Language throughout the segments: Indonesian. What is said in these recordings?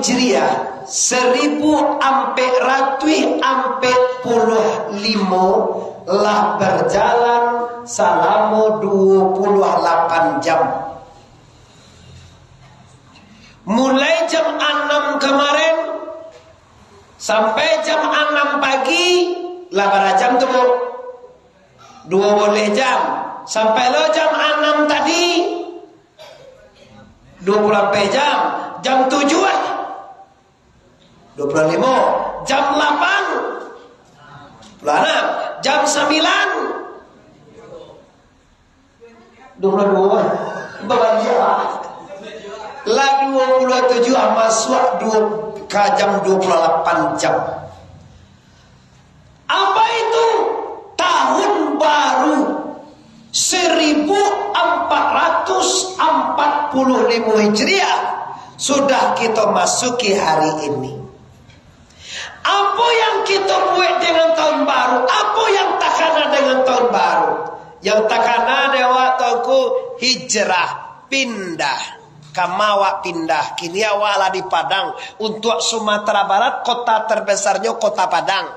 Hijriah 1445 lah berjalan selama 28 jam. Mulai jam 6 kemarin sampai jam 6 pagi lah berapa jam tu Bu? 20 jam. Sampai lo jam 6 tadi 24 jam. Jam 7 25. Jam 8 26. Jam 9 22. Bebannya lah 27 masuk 2 ke jam 28 jam. Apa itu? Tahun baru 1445 Hijriah sudah kita masuki hari ini. Apa yang kita buat dengan tahun baru? Apa yang takana dengan tahun baru? Yang takana dewa tahunku hijrah, pindah. Kamawa pindah. Kini awala di Padang. Untuk Sumatera Barat, kota terbesarnya kota Padang.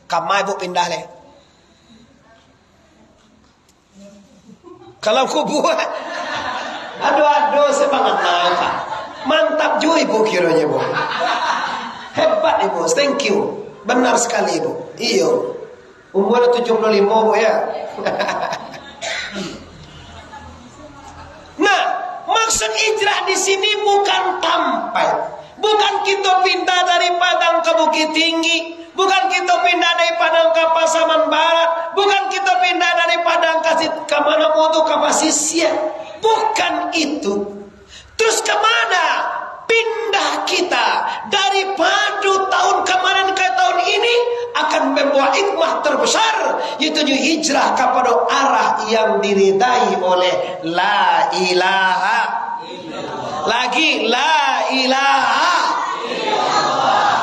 Kama ibu pindah leh. Kalau aku buat, aduh semangat mantap. Mantap juga ibu kiranya bu. Hebat ibu, thank you. Benar sekali ibu. Iyo. Umur 75 bu ya. Nah, maksud hijrah di sini bukan tampai. Bukan kita pindah dari Padang ke Bukit Tinggi. Bukan kita pindah dari Padang ke Pasaman Barat. Bukan kita pindah dari Padang ke mana mau ke Pasisir. Bukan itu. Terus kemana? Pindah kita dari padu tahun kemarin ke tahun ini akan membawa hikmah terbesar, yaitu hijrah kepada arah yang diridai oleh la ilaha illallah. Lagi la ilaha illallah.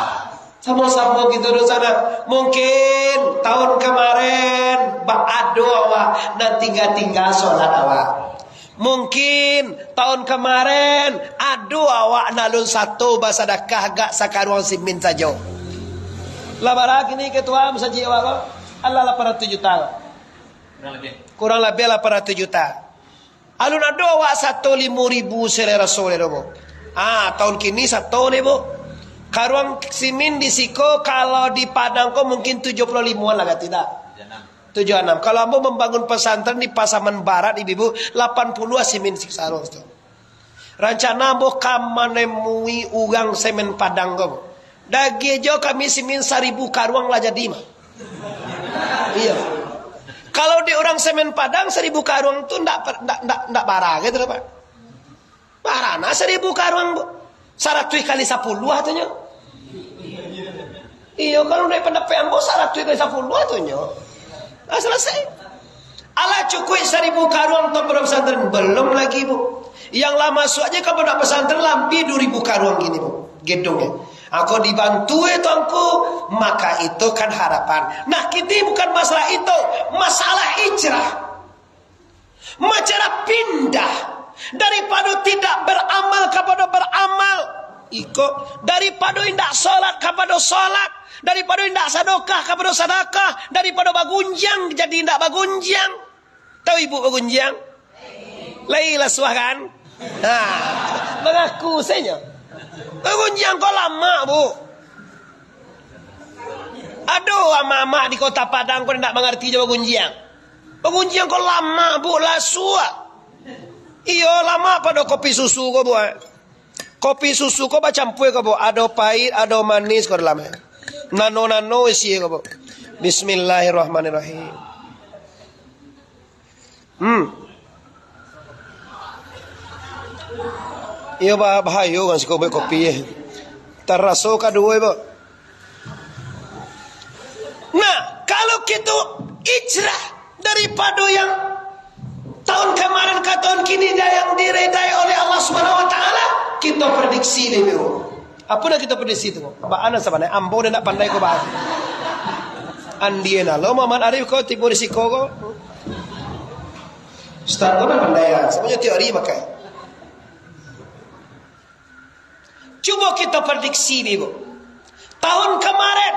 Sama-sama gitu di sana. Mungkin tahun kemarin ba'adu awak nanti tinggal sholat awak. Mungkin tahun kemarin aduh awak nalun satu basadakah gak sakaruang simin saja. Labarak ini ketua saja awak kok. Allah 800 juta. Kurang lebih 800 juta. Alun ado awak 1.500 selera sore dobo. Tahun kini 1.000. Karuang simin di Siko kalau di Padang kok mungkin 75-an lah tidak. 76. Kalau ambo membangun pesantren di Pasaman Barat ibu 80 simin siksaro tu. Rencana ambo kamanemui ugang semen Padang kau. Dagi jo kami simin 1000 karuang lah jadi mah. Iya. Kalau di orang semen Padang 1000 karuang tu ndak parah gitu Pak. Parah nah 1000 karuang bu. 100 kali 10 atunya. Iya kalau daripada ambo 100 kali 10 atunya. Selesai. Ala cukup 1000 karuang untuk pesantren belum lagi bu. Yang lama masuk aja ke pondok pesantren lampi 2000 karuang gini bu. Gedungnya. Aku dibantu itu aku, maka itu kan harapan. Nah kita bukan masalah itu, masalah hijrah. Masalah pindah daripada tidak beramal kepada beramal. Iko daripada tidak sholat kepada sholat. Daripada tidak sedekah kepada sedekah, daripada bagunjang jadi tidak bagunjang. Tahu ibu bagunjang? Laila suah kan? Mengaku saja. Bagunjang kok lama bu. Aduh ama-ama di kota Padang kok tidak mengerti je bagunjang. Bagunjang kok lama bu lah suah. Iyo lama pada kopi susu kok bu. Kopi susu kok bacampur kok bu. Ada pahit, ada manis kok dalamnya. Nano isi kok. Bismillahirrahmanirrahim. Iyo bahayo kan si kopi. Teraso kadua ibu. Nah, kalau kita hijrah daripada yang tahun kemarin ke tahun kini yang diredai oleh Allah Subhanahu wa taala, kita prediksi dulu. Apa dah kita prediksi tu? Bagaimana sebenarnya? Ambo dah nak pandai kau bahas. Andiena, lo Muhammad Arif kau tipu risiko kau. Ustaz kau dah pandai ya. Semuanya teori pakai. Coba kita prediksi nih, Bu. Tahun kemarin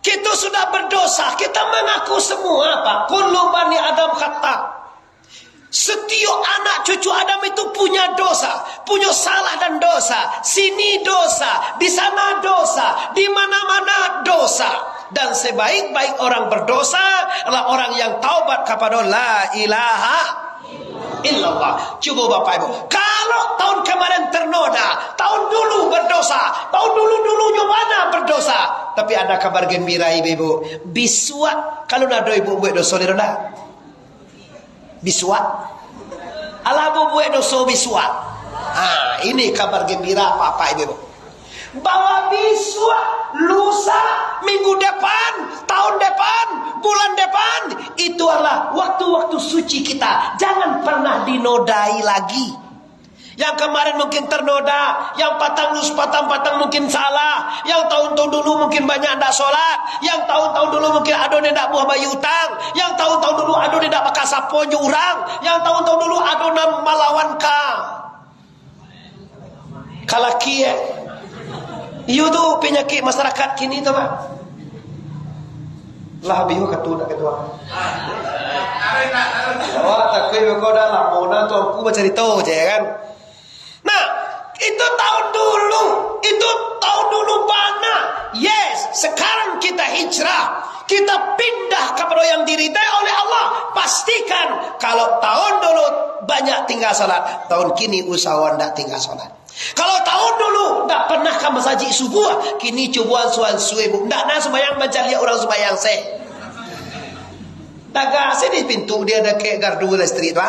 kita sudah berdosa. Kita mengaku semua, Pak. Kullu bani Adam khata'. Setiap anak cucu Adam itu punya dosa, punya salah dan dosa. Sini dosa, di sana dosa, di mana-mana dosa. Dan sebaik-baik orang berdosa adalah orang yang taubat kepada la ilaha illallah. Coba Bapak Ibu, kalau tahun kemarin ternoda, tahun dulu berdosa, tahun dulu mana berdosa, tapi ada kabar gembira Ibu. Biswa kalau nado ibu buat dosa dirona. Biswa. Ala buat dosa biswa. Ini kabar gembira Bapak Ibu. Bahwa biswa lusa, minggu depan, tahun depan, bulan depan, itu adalah waktu-waktu suci kita. Jangan pernah dinodai lagi. Yang kemarin mungkin ternoda, yang patang mungkin salah, yang tahun-tahun dulu mungkin banyak tidak sholat, yang tahun-tahun dulu mungkin adon tidak buah bayi utang, yang tahun-tahun dulu adon tidak pakai saponyo orang, yang tahun-tahun dulu adonan malawan ka. Kalau kia, itu tuh penyakit masyarakat kini tuh Pak. Lah bihu ketua. Wah takui kau dah lama tuh aku mencari tahu je kan. Nah, itu tahun dulu bana. Yes, sekarang kita hijrah. Kita pindah kepada yang diridai oleh Allah. Pastikan kalau tahun dulu banyak tinggal salat, tahun kini usahawan tak tinggal salat. Kalau tahun dulu tak pernah ke masjid subuh, kini coba suan suebu. Tak nak sembahyang mencari orang sembahyang seh. Daga sini pintu dia ada kayak gardu listrik tu.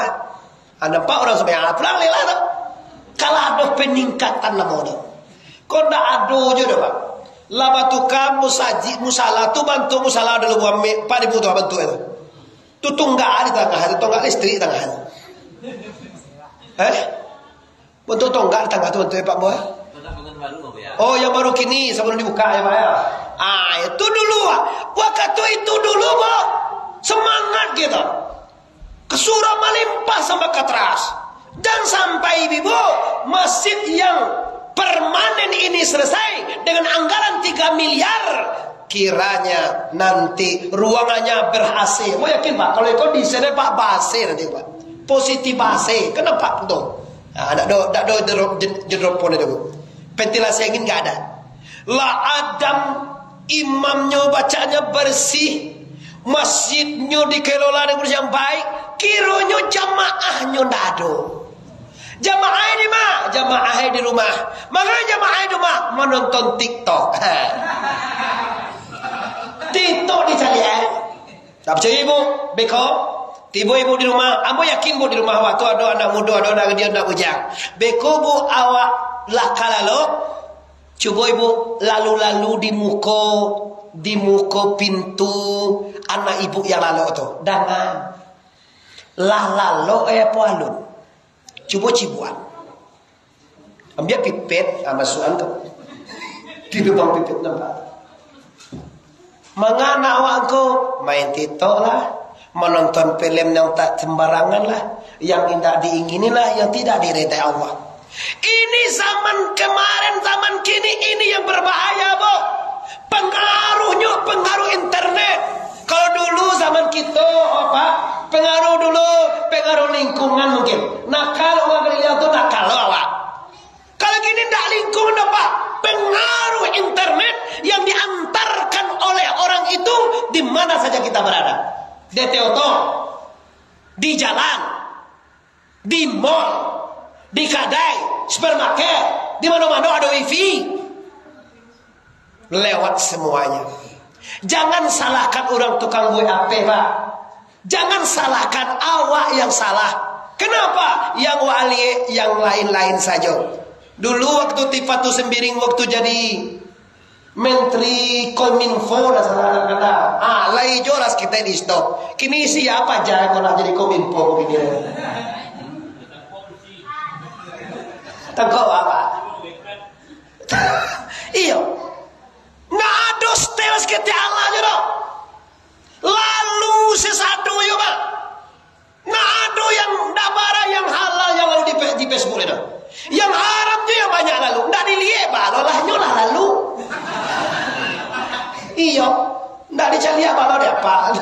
Nampak orang sembahyang pulang lelah tu. Kalau ada peningkatan nama tu, kau tak ada je dah Pak. Lama tu kamu sajid musalah tu bantu musalah dulu buat Pak Ibu tu bantu itu. Tu tunggak di tengah tu, tunggak listrik di tengah tu. Bantu tunggak di tengah tu bantu Pak Boy. Oh yang baru kini sebelum dibuka ya Pak ya. Itu dulu Pak. Waktu itu dulu Pak. Semangat kita. Kesurah melimpah sampai ke teras. Dan sampai Ibu, masjid yang permanen ini selesai dengan anggaran 3 miliar. Kiranya nanti ruangannya ber-AC. Mau yakin Pak, kalau itu di sini Pak AC nanti Pak. Positif AC. Kenapa betul? Tak ada jedrop pun itu. Ventilasi angin enggak ada. La Adam imamnya bacanya bersih. Masjidnya dikelola dengan yang baik. Kiranya jamaahnya tidak ada. Jamaah ini mah, jamaah di rumah. Makanya jamaah di rumah menonton TikTok. TikTok dicari tak percaya Ibu? Beko? Tiba Ibu di rumah. Ambo yakin Bu di rumah waktu ada anak muda, ada anak dia nak ujang. Beko Bu awak lah kalalo. Coba Ibu lalu-lalu di muka pintu anak Ibu yang lalu tu. Dangan. Lah lalu apa alun? Coba cibuan. Ambil pipet sama suan tu. Di lubang pipet nampak. Mengana awakku main TikTok lah, menonton film yang tak sembarangan lah, yang tidak diingini lah, yang tidak diridai Allah. Ini zaman kemarin, zaman kini ini yang berbahaya, Bu. Pengaruhnya pengaruh internet. Kalau dulu zaman kita apa? Pengaruh lingkungan mungkin. Nah kalau orang lihat tu nak kalau awak. Kalau gini tak lingkungan apa? Pengaruh internet yang diantarkan oleh orang itu di mana saja kita berada. Di teotor, di jalan, di mall, di kedai, supermarket, di mana-mana ada wifi. Lewat semuanya. Jangan salahkan orang tukang WAP Pak. Jangan salahkan awak yang salah. Kenapa? Yang wali yang lain-lain saja. Dulu waktu Tifatu Sembiring waktu jadi Menteri Kominfo dah salah kata. Lai jelas kita di stop. Kini siapa aja yang nak jadi Kominfo begini. Tengok apa? Iya. Nggak ada stewas kita Allah je dong. Lalu sesatu ya Pak. Nggak ada yang dabara yang halal yang lalu di Facebook itu. Yang haram je yang banyak lalu. Nggak dilihat Pak. Iya. Ndak dicari apa lo dia apa?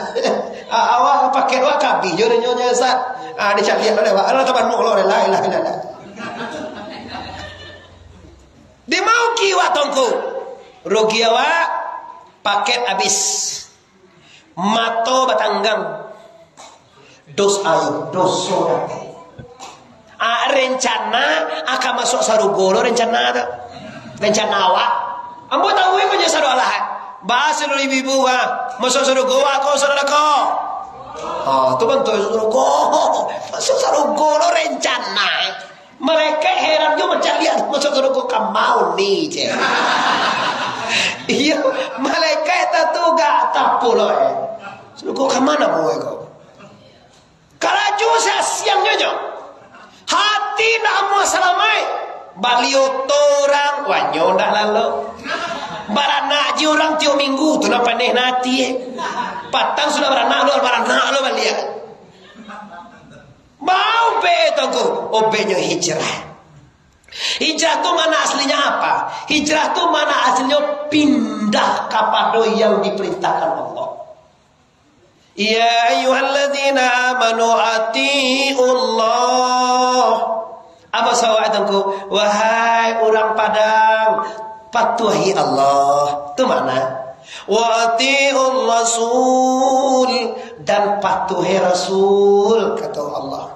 Awak pakai awak kabi yo nyonya sa. Dicari lo dia apa? Lo teman lo la ilaha illallah. Di mau kiwa tongku. Rugi awak paket habis. Mato batanggang. Dos ayo, dos sorak. Rencana akan masuk sarugoro rencana ada. Rencana awak. Ambo tahu ko nya saru Allah. Bahasa dulu ibu masuk sarugoro ako sarako. Tu bantu sarugoro. Masuk sarugoro rencana. Mereka heran juga macam lihat masuk sarugoro kamau ni je. Iya, mereka itu tuh gak tahu loh. Sarugoro kemana mau kau? Kalau juga siangnya hati nak mau selamai balio torang wanyo ndak lalu baranak ji orang tiap minggu tu nak pandai nati patang sudah baranak lo balia mau be tongku obenyo hijrah tu mana aslinya apa? Hijrah tu mana aslinya pindah kepada yang diperintahkan Allah. Ya ayyuhalladzina amanu atiiullah. Apa sawatku? Wahai orang Padang, patuhi Allah. Itu mana? Wa atiiur rasul, dan patuhi Rasul kata Allah.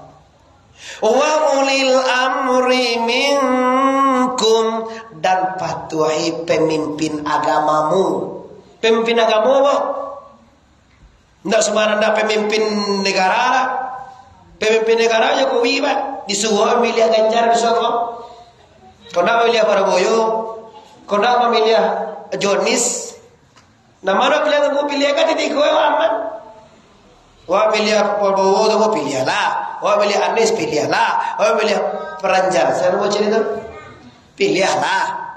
Wa ulil amri minkum, dan patuhi pemimpin agamamu. Pemimpin agamamu apa? Tidak sembarang pemimpin negara lah. Pemimpin negara aja kuwi pak. Disuruh memilih Ganjar disuruh. Kau nak memilih Prabowo, kau nak memilih Jonis. Nama nak pilih aku pilih kan titik kau aman. Wah pilih Prabowo tu kau pilih lah. Wah pilih Anies pilih lah. Wah pilih Peranjar. Saya mau cerita pilih lah.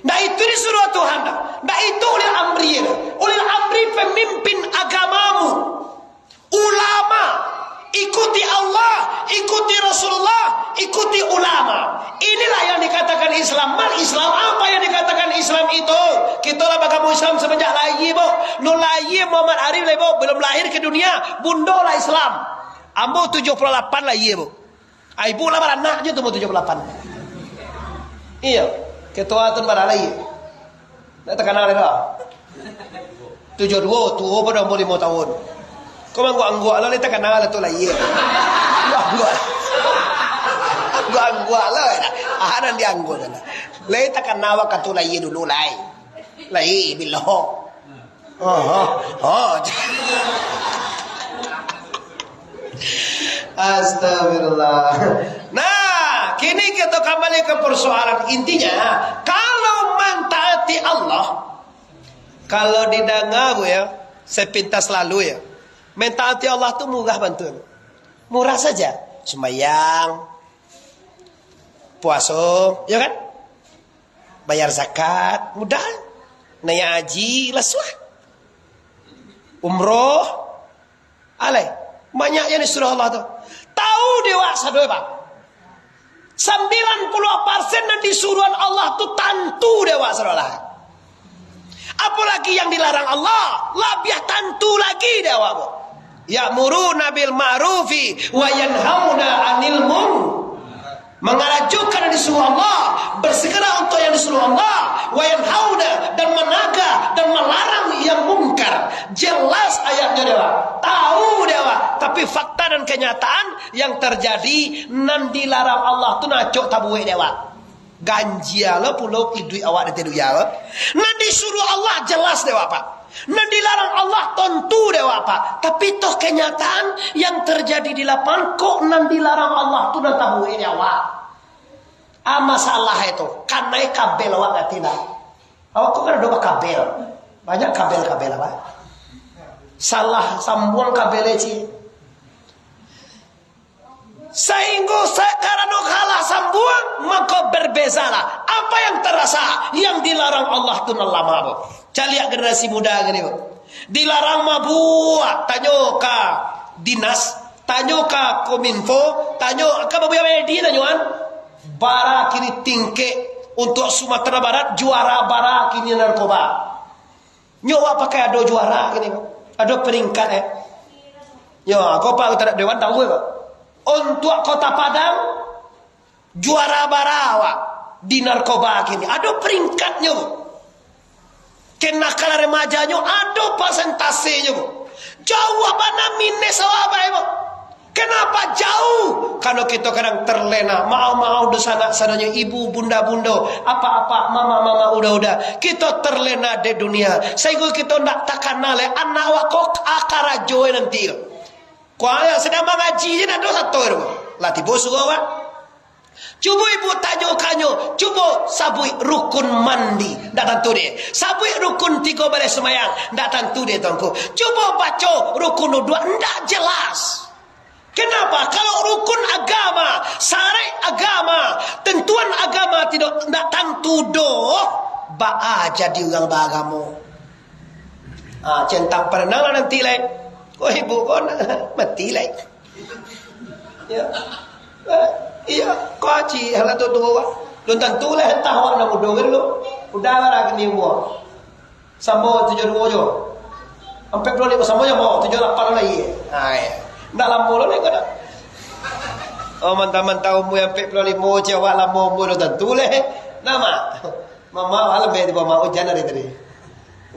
Nah itu disuruh Tuhan. Nah itu ulil amri. Ulil amri pemimpin agamamu. Ulama. Ikuti Allah. Ikuti Rasulullah. Ikuti ulama. Inilah yang dikatakan Islam. Islam apa yang dikatakan Islam itu? Kita lah kamu Islam semenjak lahir bo. No lahir Muhammad Arif lah bo. Belum lahir ke dunia. Bundo lah Islam. Ambo 78 lahir bo. Ibu lah beranak je tu 78. Iya. Ketua tu pada lagi. Nak terkenal dah. 72 tu pada umur 5 tahun. Kau angguk lah kita kenal tu lagi. Angguk lah. Ada dia angguk dah. Lai tak kenal katu lagi dulu lai. Lai biloh. Astagfirullah. Nah, kini kita kembali ke persoalan intinya. Kalau mentaati Allah, kalau didengar ya, sepintas lalu ya, mentaati Allah itu murah bantuan, murah saja. Sembahyang, puasa, ya kan? Bayar zakat, mudah. Naik haji, laswah. Umroh, alai. Banyak yang disuruh Allah tu. Tahu dewasa doa pak. 90% yang disuruhan Allah tu tentu dewasa Allah. Apalagi yang dilarang Allah, lebih tentu lagi dewa. Ya'muruna bil ma'rufi wa yanhauna 'anil munkar. Mengajukan yang disuruh Allah, bersegera untuk yang disuruh Allah, wa yanhauna, dan menaga dan melarang yang mungkar. Jelas ayatnya dewa. Tahu dewa, tapi fakta dan kenyataan yang terjadi nan dilarang Allah tu nacok tabuwe dewa. Ganjia lo pulau idui awak de tedu ya. Nan disuruh Allah jelas dewa pak. Nan dilarang Allah tentu dewa pak. Tapi toh kenyataan yang terjadi di lapangan kok nan dilarang Allah tu nan tabuwe dewa. Masalah itu karena kabel awak nggak tidak. Awak kok kan ada kabel. Banyak kabel-kabel awak. Salah sambung kabel sih. Sehingga karena kalah sambung maka berbezalah. Apa yang terasa yang dilarang Allah tu lama. Caliak generasi muda gini. Dilarang mabuk, tanyo ka dinas, tanyo ka kominfo, tanyo ka babuya di tanyoan. Bara kini tingke untuk Sumatera Barat juara bara kini narkoba. Nyawa pakai ada juara gini, ada peringkat Ya, kau pak tak dewan tahu ya. Untuk Kota Padang juara barawa di narkoba gini, ada peringkatnya. Kenakalan remajanya ada persentasenya. Jawabannya minus apa? Kenapa jauh? Kalau kita kadang terlena, mau sana-sananya ibu, bunda-bunda, apa-apa, mama-mama, udah-udah. Kita terlena di dunia. Sehingga kita tak kenal anak wakok akar joy nanti. Kau sedang mengaji, nak dosa satu. Latih bosu awak. Cuba ibu tajukannya, cuba sabui rukun mandi, tak tentu dia. Sabui rukun 3 baris semayang, tak tentu dia tuanku. Cuba baca rukun 2, tak jelas. Kenapa? Kalau rukun agama, syariat agama, tentuan agama tidak tentu doh, ba jadi orang beragama. Centang perenang nanti lain. Oh ibu kau mati lain. Ya. Iya, kau aci hal tu dua. Belum tentu lah tahu nak mudah dulu. Udah lah ni buat. Sambo 72 jo. Sampai dulu ni sambo je mau 78 lagi. Ya. Ndak lama lah kau dah. Oh mantap-mantap umur yang 45 je awak lama umur dah tentu lah. Nama. Mama malam be di bawah hujan hari tadi.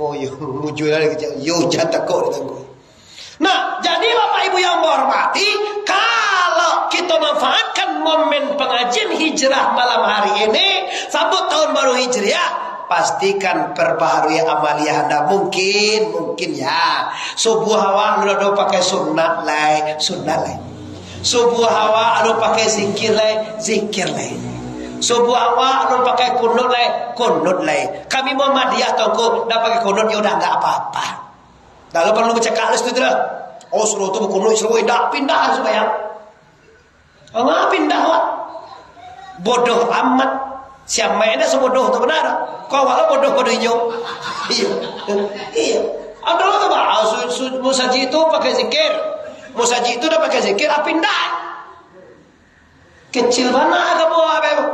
Oh yo muncul lagi kecil. Yo hujan takut ditangguh. Nah, jadi Bapak Ibu yang berhormati, kalau kita manfaatkan momen pengajian hijrah malam hari ini, sambut tahun baru hijriah, pastikan perbaharui amaliyah Anda. Mungkin ya. Subuh hawa anu pakai sunnah lain. Subuh hawa anu pakai zikir lain. Subuh hawa anu pakai kunut lain. Kami Muhammadiyah tongko dah pakai kunut ya udah enggak apa-apa. Dah lo perlu bercakap itu dah. Oh suruh tu berkunut suruh dah pindah supaya. Enggak pindah wak. Bodoh amat. Siapa yang dah sebodoh tu benar. Kau walau bodoh inyo. Iya. Ada lo tu bah. Musaji itu pakai zikir. Musaji itu dah pakai zikir. Pindah. Kecil mana agak bawa apa?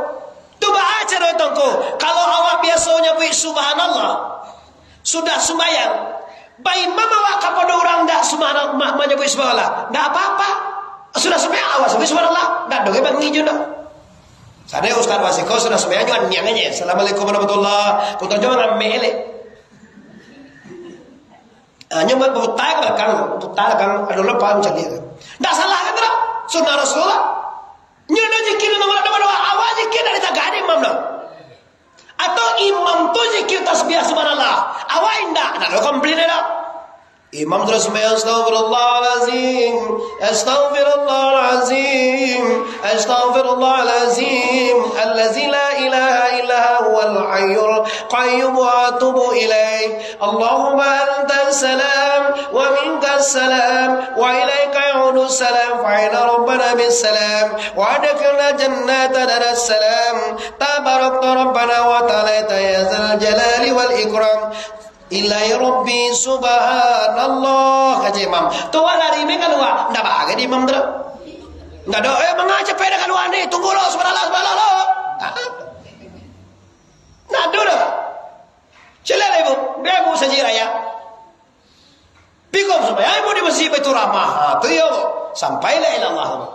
Tu bah aja tongko. Kalau awak biasanya buat subhanallah. Sudah sembahyang. Baik mama awak kepada orang tak subhanallah menyebut subhanallah. Tak apa-apa. Sudah sembahyang awak sebut subhanallah. Tak dong bang hijau dah. Sadai Ustaz Wasiko sudah sembahyang juga niangnya. Assalamualaikum warahmatullahi wabarakatuh. Putar jangan melek. Hanya berputar belakang ada lepas macam dia. Tak salah kan tak? Sunnah Rasulullah. Nyono zikir nomor doa awak zikir dari tagadi imam dah. Atau imam tu zikir tasbih subhanallah. Awak indah. Nak lo komplain dah. Imam terus sembahyang astaghfirullahalazim. Astaghfirullahalazim. Allazi la ilaha illa huwal hayyul qayyum wa atubu ilaih. Allahumma antas salam wa minkas salam wa ilaika ya'udus salam fa inna rabbana bis salam wa adkhilna jannata daras salam. Tabarakta rabbana wa ta'ala ya zal jalali wal ikram. Ilahi Rabbi subhanallah. Kata imam tu lari ni kan luar. Tak bahagia di imam tu. Tak ada mengajak pada kan luar ni. Tunggu lo subhanallah. Tak ada dah. Celak ibu. Dia ibu saja raya. Pikom supaya ibu di masjid Baitur Rahmah. Tu ya. Sampai la ilallah.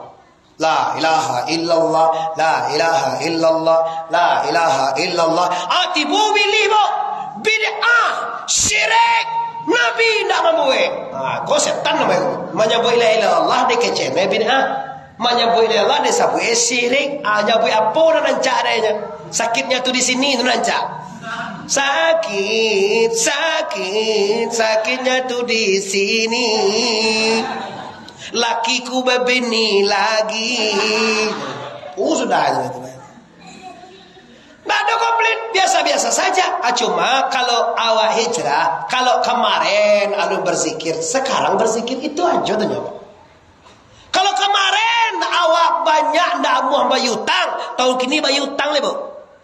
La ilaha illallah. La ilaha illallah. La ilaha illallah. Atibu bilibo. Bid'ah, syirik, Nabi tidak membuat. Kau setan namanya. Menyebut la ilaha illallah dia kecil. Bid'ah. Menyebut la ilaha illallah dia sabut syirik. Nyebut apa dah rancak adanya. Sakitnya tu di sini tu rancak. Sakitnya tu di sini. Lakiku berbini lagi. Sudah. Tak ada komplain, biasa-biasa saja. Cuma kalau awak hijrah, kalau kemarin alu berzikir, sekarang berzikir itu aja tu nyoba. Kalau kemarin awak banyak ndak muah bayutang, tahun kini bayutang le bu.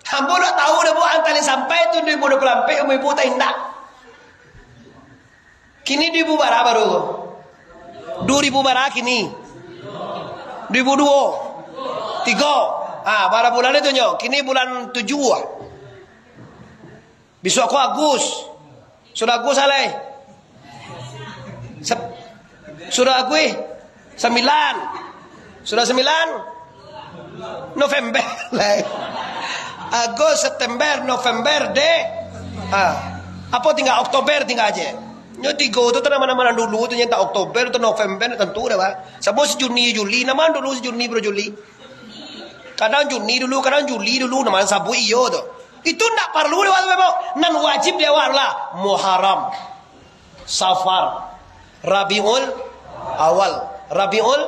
Hambo dah tahu dah bu antara sampai tu 2024 ibu tak indak. Kini 2000 bara baru. 2000 bara kini. 2002. 3. Pada bulan itu nyok. Kini bulan 7. Besok aku Agus. Sudah aku salah. Sudah aku 9. Sudah 9 November. Agustus, September, November, apa tinggal Oktober tinggal aja. Nyo 3 itu nama-nama dulu tu nyata Oktober atau November tentu dah pak. Sabos Juni, Juli, nama dulu Juni bro Juli. Kadang Juni dulu, kadang Juli dulu nama sabu iyo tu. Itu ndak perlu lewat bebo. Nan wajib lewat lah Muharram, Safar, Rabiul Awal, Rabiul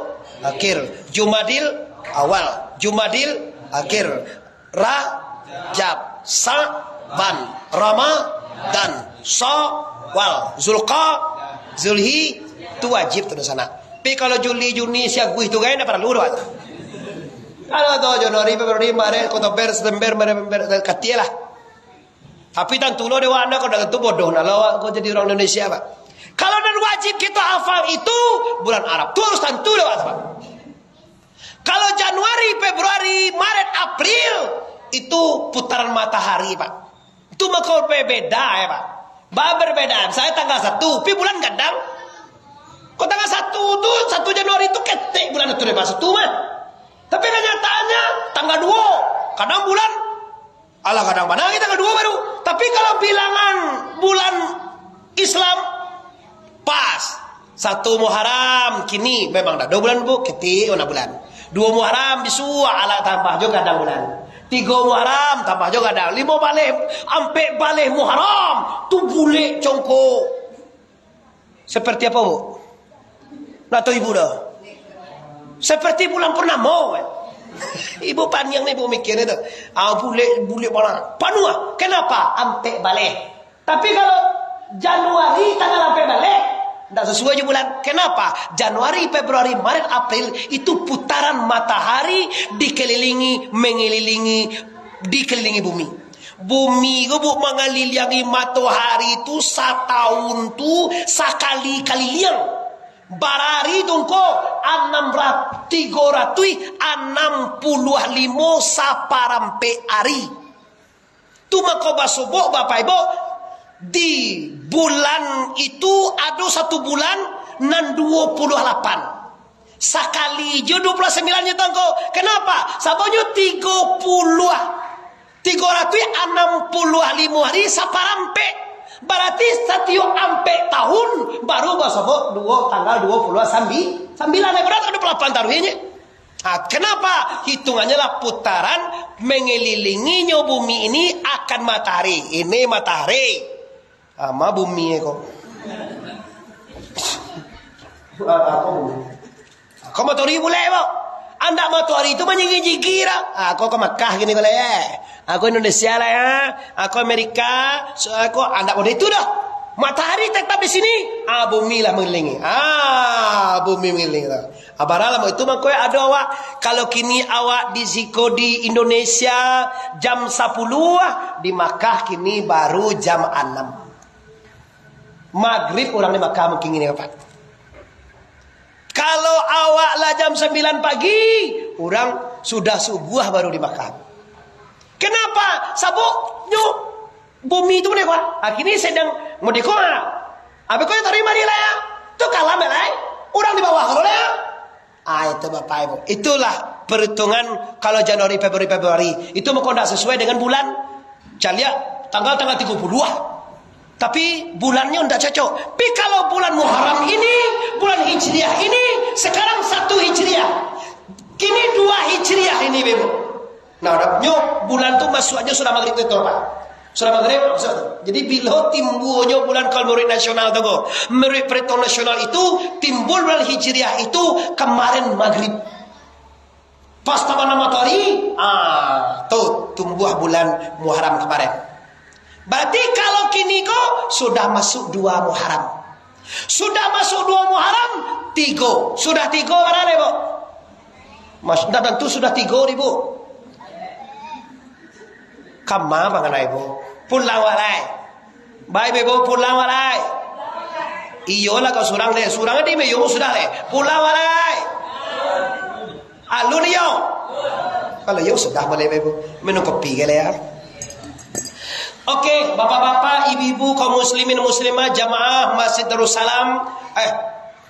Akhir, Jumadil Awal, Jumadil Akhir, Rajab, Sa'ban, Ramadan, Syawal, Zulhi itu wajib tu sana. Tapi kalau Juli, Juni, Siagu itu kan ndak perlu lewat. Kalau tu Januari, Februari, Maret, Oktober, September, November, katilah. Tapi tentu lo dewa anda kau dah tentu bodoh nak lawak kau jadi orang Indonesia pak. Kalau dan wajib kita hafal itu bulan Arab, tu harus tentu lewat pak. Kalau Januari, Februari, Maret, April itu putaran matahari pak. Itu maka berbeda ya pak. Berbeda. Saya tanggal 1, tapi bulan gadang. Kau tanggal 1 tu 1 Januari itu ketik bulan itu lepas 1 mah. Tapi kenyataannya tanggal 2. Kadang bulan Allah kadang mana kita tanggal 2 baru. Tapi kalau bilangan bulan Islam pas 1 Muharram kini memang dah 2 bulan bu ketik ona bulan. 2 Muharram bisua ala tambah juga kadang bulan. 3 Muharram tambah juga kadang. 5 balik ampe balik Muharram tu bule congko. Seperti apa bu? Nak tahu ibu dah. Seperti bulan purnama. Ibu panjang ni ibu mikir itu. Bule mana? Panua. Kenapa? Ampe balik. Tapi kalau Januari tanggal ampe balik, tidak sesuai je bulan. Kenapa? Januari, Februari, Maret, April itu putaran matahari dikelilingi bumi. Bumi itu mengelilingi matahari itu setahun tu sekali liang. Barari tungko 365 saparampe hari. Tu maka basubuk Bapak Ibu di bulan itu ada 1 bulan nan 28. Sekali je 29 nya tangko. Kenapa? Sabonyo 365 hari saparampe. Berarti setiap ampe tahun baru basabok tanggal 29 berarti 28 taruhnya. Kenapa? Hitungannya lah putaran mengelilinginya bumi ini akan matahari. Ini matahari sama bumi kok. Kau matahari boleh kok. Anda matahari itu menyinggir-nyinggir. Aku ke Makkah gini boleh ya. Aku Indonesia lah ya. Aku Amerika. So, aku anda boleh itu dah. Matahari tetap di sini. Bumi lah mengelilingi. Bumi mengelilingi. Abaralah itu makoi ada awak. Kalau kini awak di Ziko di Indonesia jam 10, di Makkah kini baru jam 6. Maghrib orang di Makkah mungkin ini apa? Kalau awak lah jam 9 pagi, orang sudah subuh baru di Makkah. Kenapa? Sabuknya bumi itu boleh kuat. Akhirnya sedang mau dikuat. Apa kau terima dia lah ya? Itu kalah melai. Orang di bawah kalau ya. Itu Bapak Ibu. Itulah perhitungan kalau Januari, Februari. Itu mau tidak sesuai dengan bulan. Lihat tanggal 30. Tapi bulannya tidak cocok. Tapi kalau bulan Muharram ini, bulan Hijriah ini, sekarang 1 Hijriah. Kini 2 Hijriah ini, Ibu. Nah, bulan itu masuknya sudah maghrib itu, Pak. Sudah maghrib. Jadi bila timbulnya bulan kalori nasional itu, menurut perhitungan nasional itu, timbul bulan Hijriah itu kemarin maghrib. Pas taman matahari, tuh tumbuh bulan Muharram kemarin. Berarti kalau kini kok sudah masuk 2 Muharram. Sudah masuk 2 Muharram, 3. Sudah 3 berapa, Ibu? Mas, tentu sudah 3, Ibu. Kama mengenai Ibu. Pulang walai. Baik Ibu, pulang walai. Iyalah kau surang deh. Surangnya di meyo sudah deh. Pulang walai. Alun yo. Kalau yo sudah boleh Ibu. Minum kopi kali ya. Oke, bapak-bapak, ibu-ibu, kaum muslimin muslimah, jamaah Masjid Darussalam,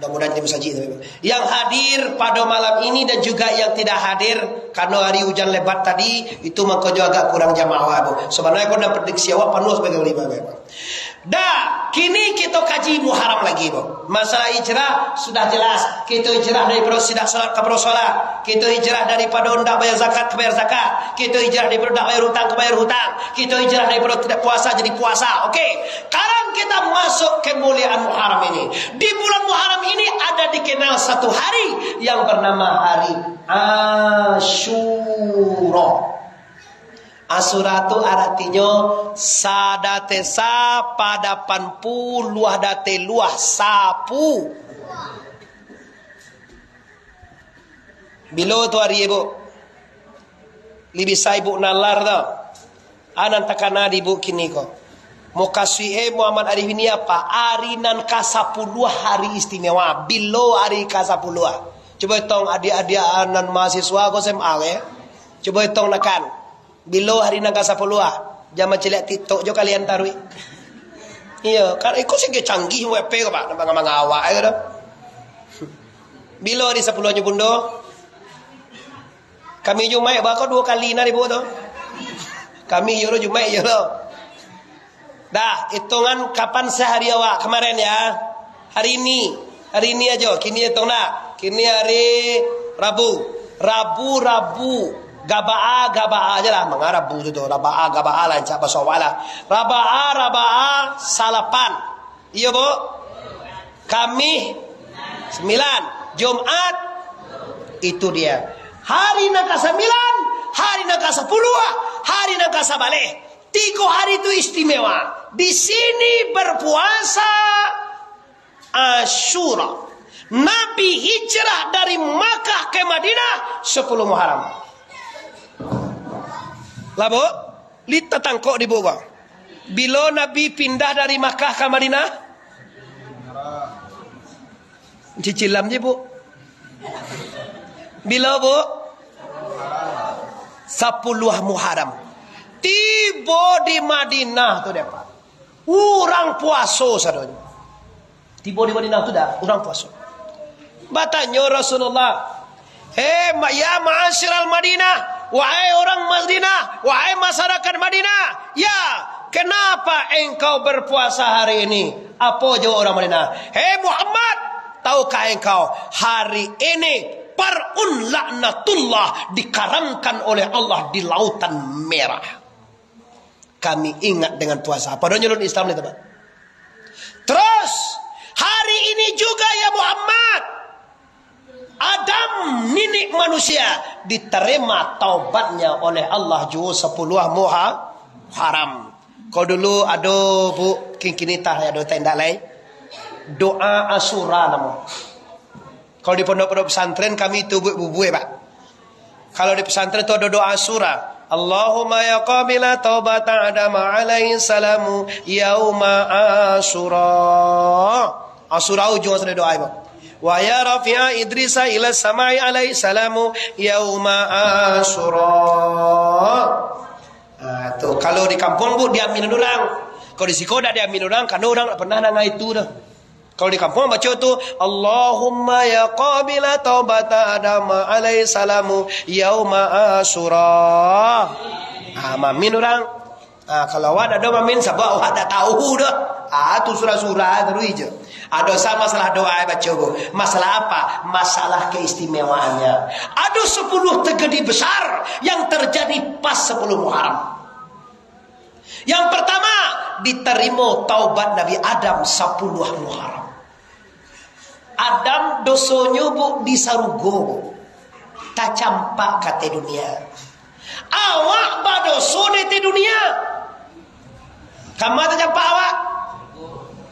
mudah-mudahan ini saji yang hadir pada malam ini dan juga yang tidak hadir karena hari hujan lebat tadi itu maka juga agak kurang jamaah bu. Sebenarnya aku dapat prediksi awak penuh sebagai lima memang. Dah, kini kita kaji Muharram lagi bu. Masalah hijrah sudah jelas. Kita hijrah daripada tidak salat ke salat. Kita hijrah daripada tidak bayar zakat ke bayar zakat. Kita hijrah daripada tidak bayar hutang ke bayar hutang. Kita hijrah daripada tidak puasa jadi puasa. Oke. Sekarang kita masuk kemuliaan Muharram ini. Di bulan Muharram ini ada dikenal satu hari yang bernama hari Asyura. Asyura itu artinya sadate sa pada panpu luah date luah sapu. Bilo tu hari ibu. Lebih saya ibu nalar tau. Anan takana di ibu kini ko. Mukasih Muhammad Arif ini apa? Arinan kasapuluh hari istimewa. Bilo hari kasapuluh. Coba hitong adik-adik anan mahasiswa ko SMA ya. Coba hitong nakan. Bilo hari nang kasapuluh. Jama celek TikTok jo kalian tarui. Iya, kan ikut sih canggih WP ko Pak, nang awak ayo dah. Bilo hari 10 nya bundo. Kami Jumat bako 2 kali na ribu tu. Kami yo Jumat yo. Dah, hitungan kapan sehari awak kemarin ya? Hari ini aja. Kini hitung nak. Kini hari Rabu. Rabu. Gabaa aja lah. Mengarabu tu. Gabaa lancak bahasa wala. Rabaa salapan. Iya bu. Kami 9. Jumat. Itu dia. Hari nak 9. Hari nak 10. Hari nak balik. 3 hari itu istimewa. Di sini berpuasa Asyura. Nabi hijrah dari Makkah ke Madinah 10 Muharram. Labo, lita tangkok di bawah. Bila Nabi pindah dari Makkah ke Madinah? Cicilam je bu. Bila bu? 10 Muharram. Tiba di Madinah tu dia Pak. Orang puasa sadonya. Tiba di Madinah tu dah orang puasa. Batanya Rasulullah, ya ma'asyiral Madinah, wahai orang Madinah, wahai masyarakat Madinah, ya, kenapa engkau berpuasa hari ini? Apa jawab orang Madinah? Muhammad, tahukah engkau hari ini par'un laknatullah dikaramkan oleh Allah di lautan merah. Kami ingat dengan puasa. Padahal nyelun Islam ni teman. Terus hari ini juga ya Muhammad, Adam nenek manusia diterima taubatnya oleh Allah juga 10 Muharram. Kau dulu ada bu kinkinitah ada tenda lain. Doa Asyura nama. Kalau di pondok-pondok pesantren kami itu bubuh Pak. Kalau di pesantren itu ada doa Asyura. Allahumma ya qabila taubata Adam alaihi salamu yauma Asyura. Asyura ujung sudah doa Pak. Wa ya rafi'a Idrisa ila samai alaihi salamu yauma Asyura. Tuh kalau di kampung bu diamin orang. Kalau di sekolah diamin orang karena orang tak pernah nang itu dah. Kalau di kampung baca tu Allahumma ya qabila taubata Adam alaihi salamu yauma Asyura. Mamin orang. Kalau awak ada mamin sebab awak tak tahu dah. Tu surah-surah terus je. Ada sama masalah doa baca bu. Masalah apa? Masalah keistimewaannya. Ada 10 tragedi besar yang terjadi pas 10 Muharram. Yang pertama, diterima taubat Nabi Adam 10 Muharram. Adam dosonya bu disarugo bu. Tak campak kata dunia. Awak badoso di dunia. Kamu tak campak awak?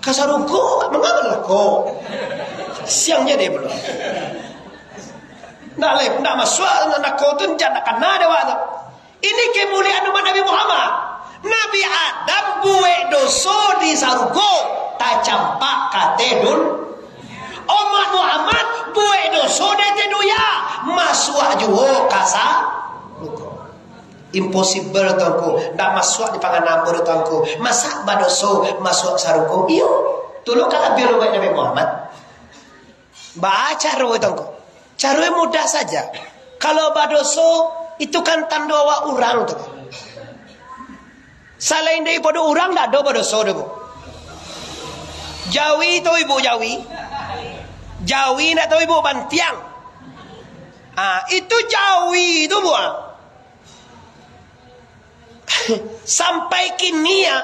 Kasarugo mengamallah kau. Siangnya dia belum. Nak masuk nak kau tu jangan kena ada waktu. Ini kemuliaan umat Nabi Muhammad. Nabi Adam buat dosa di sarugo, tak campak kata dun. Umat Muhammad buat dosa di dunia, masuk juga kasa. Impossible tuanku. Ndak masuk di pangan nambur tuanku. Masa badoso masuk saruku? Iyo. Tulu kalau biar Nabi Muhammad. Baca ruwe tuanku. Caranya mudah saja. Kalau badoso itu kan tandowa orang tuh. Selain daripada orang ndak ada badoso deh bu. Jawi tu ibu Jawi. Jawi ndak tahu ibu Bantiang. Itu Jawi itu bu. Sampai kini ya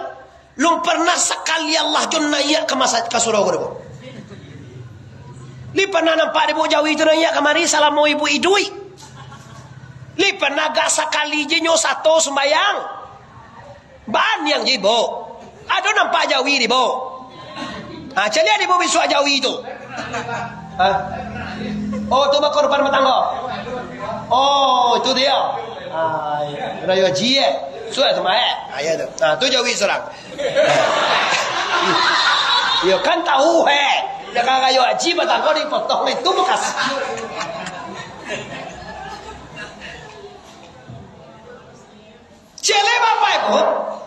lu pernah sekali Allah junaya ke masa ke surau bu. Li pernah nampak ibu Jawi itu nanya kemari salam mau ibu idui. Li pernah gak sekali jenyo satu sembayang. Ban yang jibo. Ada nampak Jawi di bo. Celian ibu bisu Jawi itu. Oh tu korban matanggo. Oh itu dia. Rayo jie. Sudah tu mae. Ya tu. Tu Jawi serang. Yo kan tahu he. Dia kagak yo aji matanggo dipotong itu bekas. Cele bapak ibu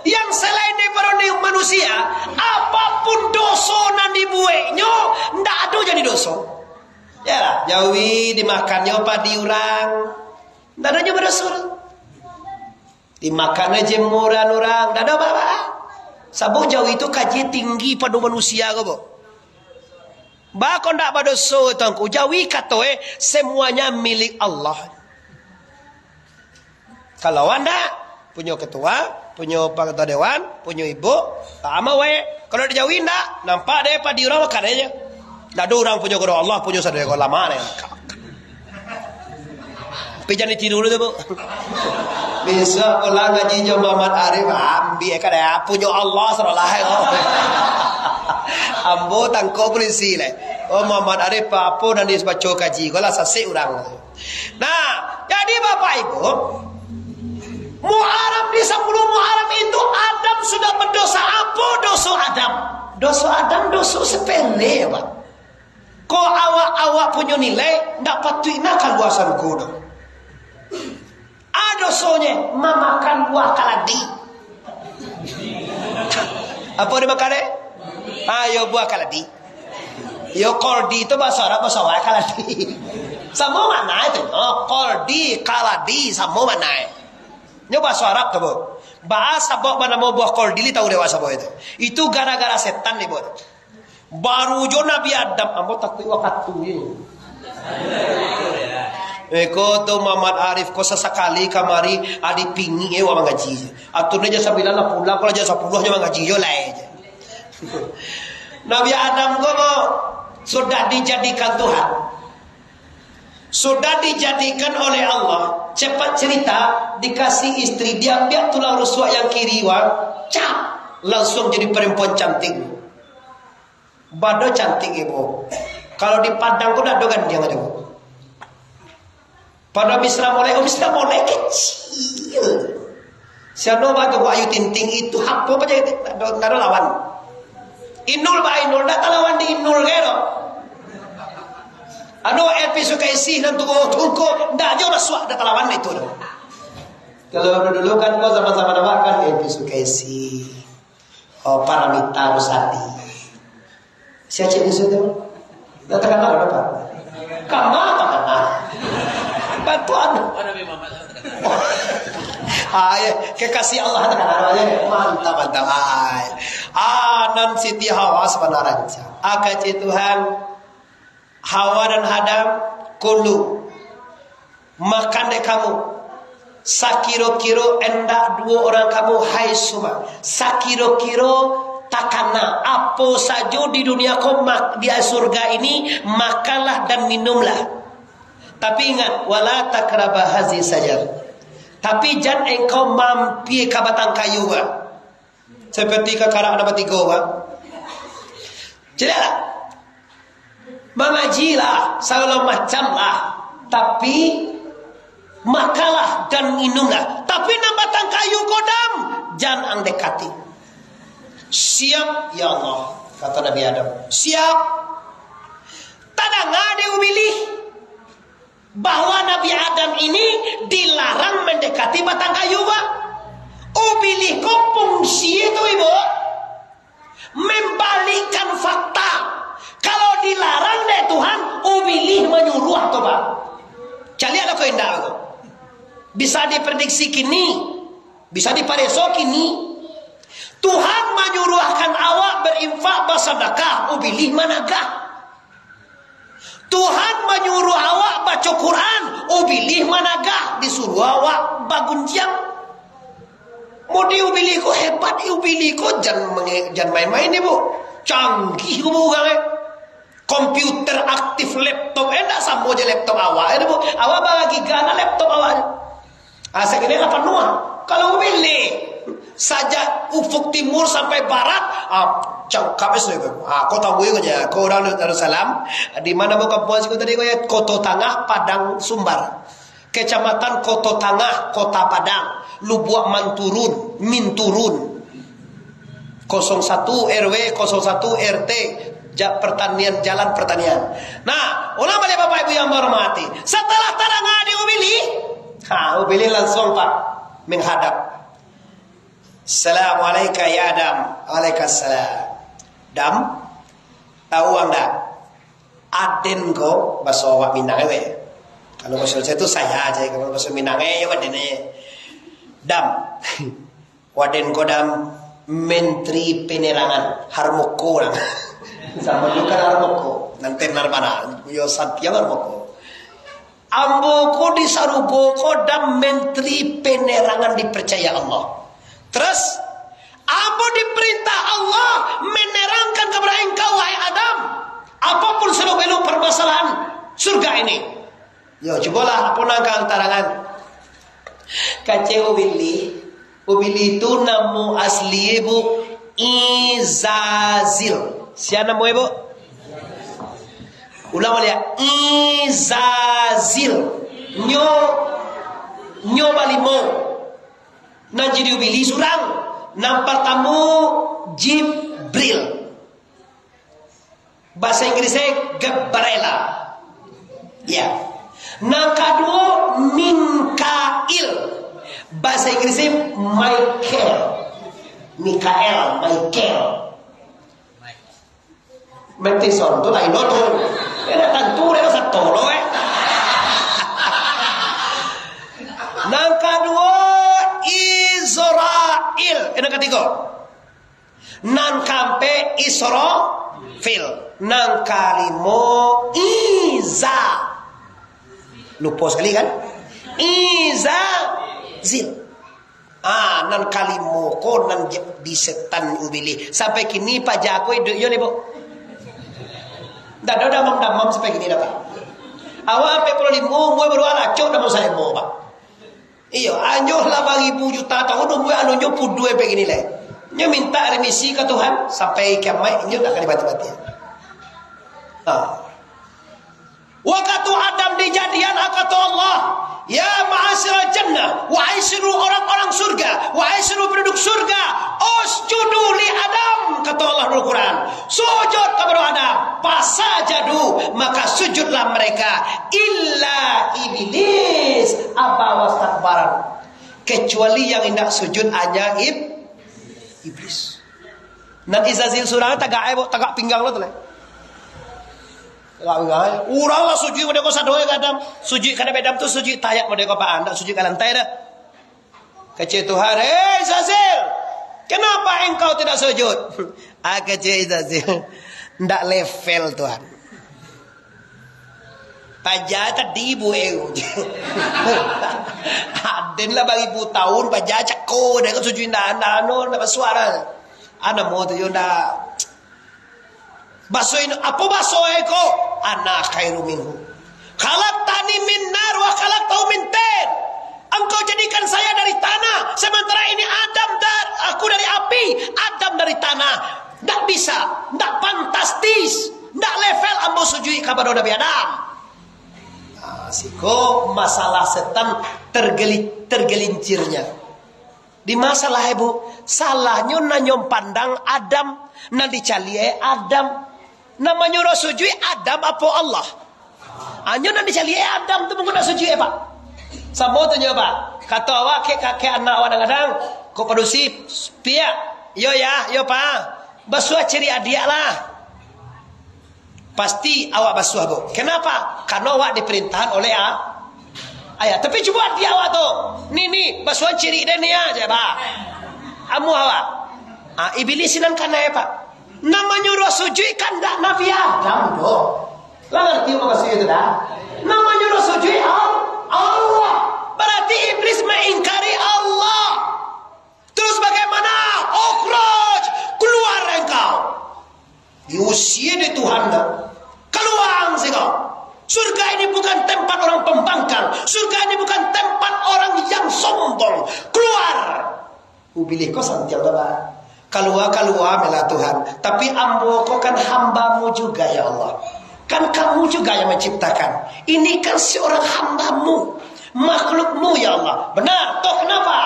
yang selain daripada manusia, apapun dosa nan dibuatnya, ndak ada jadi dosa. Ya lah, Jawi dimakannya padi orang, ndak ada jadi dosa. Dimakannya jemuran orang, ndak ada apa-apa. Sabuk Jawi itu kaji tinggi pada manusia kau. Bakon ndak berdosa tuanku. Jawi katoe semuanya milik Allah. Kalau anda punya ketua, punya ketua dewan, punya ibu, tak mau we. Kalau dijauhin tak, nampak deh pada orang makan aja. Tak ada orang punya ketua Allah, punya saudara kau lama nih. Tapi jangan tidur dulu bu. Bisa pulang ngaji jom Muhammad Arif, ambil kan ya, punya Allah seralah ya. Ambo tangko polisi le. Oh Muhammad Arif apa nanti baca kaji, kau lah sasih orang. Nah, jadi bapak ibu. Muharram di 10 Muharram itu Adam sudah berdosa. Apa dosa Adam? Dosa Adam dosa sepele ya Pak. Kok awak-awak punya nilai ndak patut nakal buasan kudo. Dosanya memakan buah kaladi. Apa dimakan deh? Ayo buah kaladi. Yo kordi itu bahasa Arab bahasa Arab kaladi. Sama mana itu? Oh kordi kaladi sama mana? Nyoba suara tu bu. Bahasa bawa mana mau buah kol dili tahu dewasa bawa itu. Itu gara-gara setan nih bu. Baru jo Nabi Adam ambo takut waktu ini. Eko tu Muhammad Arif ko sesekali kamari adi pingi wa mengaji. Aturnya jasa bilang pulang kalau jasa 10 nya mengaji yo lah. Nabi Adam ko sudah dijadikan Tuhan. Sudah dijadikan oleh Allah. Cepat cerita dikasih istri, dia ambil tulang rusuk yang kiri cap langsung jadi perempuan cantik. Bado cantik ibu. Kalau di Padang pun ada kan dia ada. Pada Misra mulai kecil. Siapa batu Ayu Tinting itu apa aja itu ada lawan. Inul dah lawan di Inul kero. Ano LP Sukaisi dan tunggu ndak aja udah suak dah lawan itu. Kalau dulu kan kau sama-sama namakan LP Sukaisi. Oh Paramita Rusadi. Siapa cik di situ? Dah terkenal apa? Kamu apa kenal? Bantuan. Kekasih Allah terkenal aja. Mantap. Nan Siti Hawa sebenarnya. Akaci Tuhan. Hawa dan Adam kulu makan deh kamu sakiro-kiro endak 2 orang kamu hai suma sakiro-kiro takana apa saja di dunia kau di surga ini makanlah dan minumlah tapi ingat wala takrabah hazi sajar tapi jangan engkau mampir ke batang kayu seperti kakara ada tiga jelaslah mengajilah segala macam lah tapi makalah dan minumlah tapi nambatan kayu kodam jangan dekati siap ya Allah kata Nabi Adam siap tadang ada umilih bahwa Nabi Adam ini dilarang mendekati batang kayu, Pak. Ubilih fungsi itu, Ibu, membalikkan fakta. Kalau dilarang deh Tuhan, ubilih menyuruh tuh, Pak. Cali ada kehendak aku. Bisa diprediksi kini, bisa dipareso kini. Tuhan menyuruhkan awak berinfak bersedekah, ubilih manakah? Tuhan menyuruh awak baca Quran, ubilih manakah? Disuruh awak bagunjang. Mau diubilih kok hebat, diubilih kok jangan main-main nih, Bu. Canggih ku bukan komputer aktif laptop, enggak sama aja laptop awak, Bu. Awak bagi gana laptop awak. Asal ini apa nuah? Kalau ubilih saja ufuk timur sampai barat, cangkap es nih. Kau tahu gue aja, kau orang Darussalam. Di mana mau kampung sih tadi gue? Koto Tangah, Padang, Sumbar. Kecamatan Koto Tangah, Kota Padang. Lubuak Manturun, Minturun. 01 RW, 01 RT. Pertanian, jalan pertanian. Nah, ulama ya Bapak Ibu yang berhormati. Setelah tarangan diubili, ubili langsung Pak menghadap. Assalamualaikum ya Adam. Waalaikumsalam. Dam, tahu enggak? Aden ko bahasa awak Minang we. Kalau bahasa saya itu saya aja, kalau bahasa Minang ya wadene. Dam. Waden ko dam Menteri Penerangan Harmoko orang. Sama juga Harmoko. Nanti narbana yo Santiago Harmoko. Amboku disarubo ko dam Menteri Penerangan dipercaya Allah. Terus apa diperintah Allah menerangkan kepada engkau wahai Adam, apapun seluk-beluk permasalahan surga ini. Yo cobalah apa nangkang tarangan. Kace ubili itu namu asli Ibu Izazil. Siapa nama Ibu? Ulang ya, Izazil. Nyo balimo. Nan jadi ubili surang. Nan pertama Jibril. Bahasa Inggrisnya Gabriela. Ya. Nan kedua Mikail. Bahasa Inggrisnya Michael. Mentison tu lain tu. Ada tentu dia satu loh. Nan kedua Israel. Ini ketiga. Nan kampe Israfil. Nan kalimo Iza. Lupa sekali kan? Izazil. Nan kalimo ko nan di setan ubili. Sampai kini Pak Jako yo nih Bu. Dah damam sampai kini dah Pak. Awak sampai pulau limu, mau baru anak cok dah mau saya mau Pak. Iya, anjoh 8.000 juta tahun mau anjoh pudu sampai kini lah. Nyo minta remisi ke Tuhan sampai kiamat nyo tak akan dibati-bati. Waktu Adam dijadian kata Allah, ya ma'asyiral jannah, wa aisyiru orang-orang surga, wa aisyiru penduduk surga, usjudu li Adam, kata Allah dalam Quran. Sujud kepada Adam, fasajadu, maka sujudlah mereka, illa iblis aba wastakbaran. Kecuali yang hendak sujud hanya iblis. Nan Izazil surah tagak pinggang lo tu lah. Urang lah sujud pada kau sadoy kadam. Sujud kada bedam tu sujud tayak pada kau paan. Tak sujud ke lantai dah. Kecil Tuhan, hei Izazil, kenapa engkau tidak sujud? Kecil Izazil, ndak level Tuhan. Pajak tadi ibu Aden lah bagi ibu tahun pajak cakko dah kau sujud ndak ndak bersuara. Ana mau tu yo ndak. Baso ini apa baso eko? Ana khairu minhu. Khalaqtani min nar wa khalaqtahu min tin. Engkau jadikan saya dari tanah, sementara ini aku dari api, Adam dari tanah. Tak bisa, tak fantastis, tak level ambo sujud kepada Nabi Adam. Siko masalah setan tergelincirnya. Di masalah ibu, salahnya nanyom pandang Adam, nanti calie Adam. Namanya sujud Adam apa Allah? Anyo nanti cari Adam tu menggunakan sujud Pak. Sama tu nyoba. Kata awak kakek anak awak kadang-kadang kau produksi pia. Yo ya, yo Pak. Basuh ciri adik lah. Pasti awak basuh bu. Kenapa? Karena awak diperintahkan oleh ayah. Tapi coba dia awak tu. Nih basuh ciri dia ni aja Pak. Amu awak. Iblis nan kana ya Pak. Nama nyuruh sujud kan tak Nabi Adam doh. Lah ngerti apa maksud itu dah? Nama nyuruh sujud Allah. Berarti iblis mengingkari Allah. Terus bagaimana? Ukhraj, keluar engkau. Diusir di Tuhan dah. Keluar sih kau. Surga ini bukan tempat orang pembangkang. Surga ini bukan tempat orang yang sombong. Keluar. Ubilih kau santiang dah. Keluar melah Tuhan. Tapi ambo kau kan hambamu juga ya Allah. Kan kamu juga yang menciptakan. Ini kan seorang hambamu. Makhlukmu ya Allah. Benar. Toh kenapa?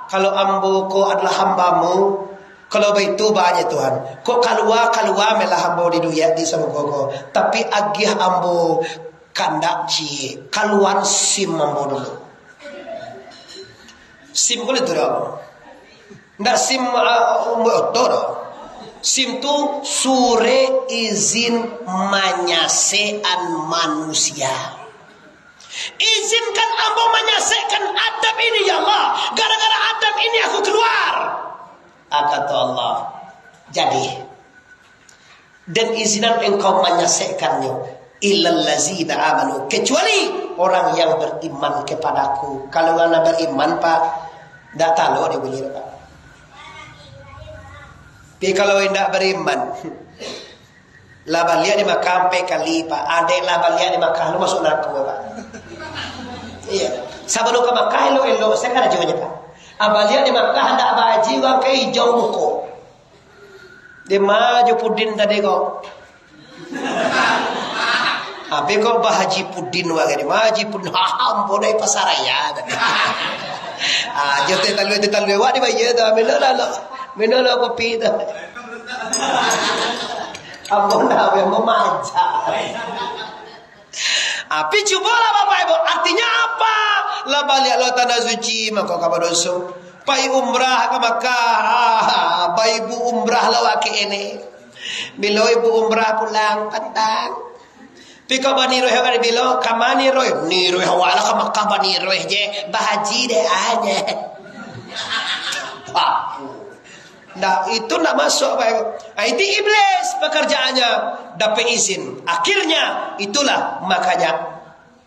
Kalau ambo kau adalah hambamu. Kalau begitu banyak Tuhan. Kau keluar melah ambo di dunia di sama kau. Tapi agih ambo kandak cie. Keluar sim ambo dulu. Sim kau itu dah. Ndak sim motor. Sim tu sure izin menyasekan manusia. Izinkan ambo menyasekan Adam ini ya Allah. Gara-gara Adam ini aku keluar. Kata Allah. Jadi dan izinan engkau menyasekannya illal ladzina amanu, kecuali orang yang beriman kepadaku. Kalau anda beriman Pak, ndak tahu dia bunyi Pak. Tapi kalau tidak beriman, labah lihat di Makkah sampai kali Pak. Adek labah lihat di Makkah lu masuk neraka Pak. Iya. Sebelum ke Makkah elo saya kan aja Pak. Abah lihat di Makkah hendak baji wang ke hijau muko. Dia maju pudin tadi kok. Tapi kok bahaji pudin wang ini maji pudin hambo dari pasaraya. Jote talu wa di bayi dah Minum kopi dah. Ampun dah yang memanjat. Tapi cubalah Bapak Ibu. Artinya apa? Lah balik lo tanah suci maka kabar dosa. Pai umrah ke Makkah. Pai ibu umrah lawaki ini. Bila ibu umrah pulang petang. Pika bani roh kan bila kamani roh. Ni roh wala ke Makkah bani roh je. Bahaji deh aja. Nah itu nak masuk Pak Ibu. Itu iblis pekerjaannya dapat izin. Akhirnya itulah makanya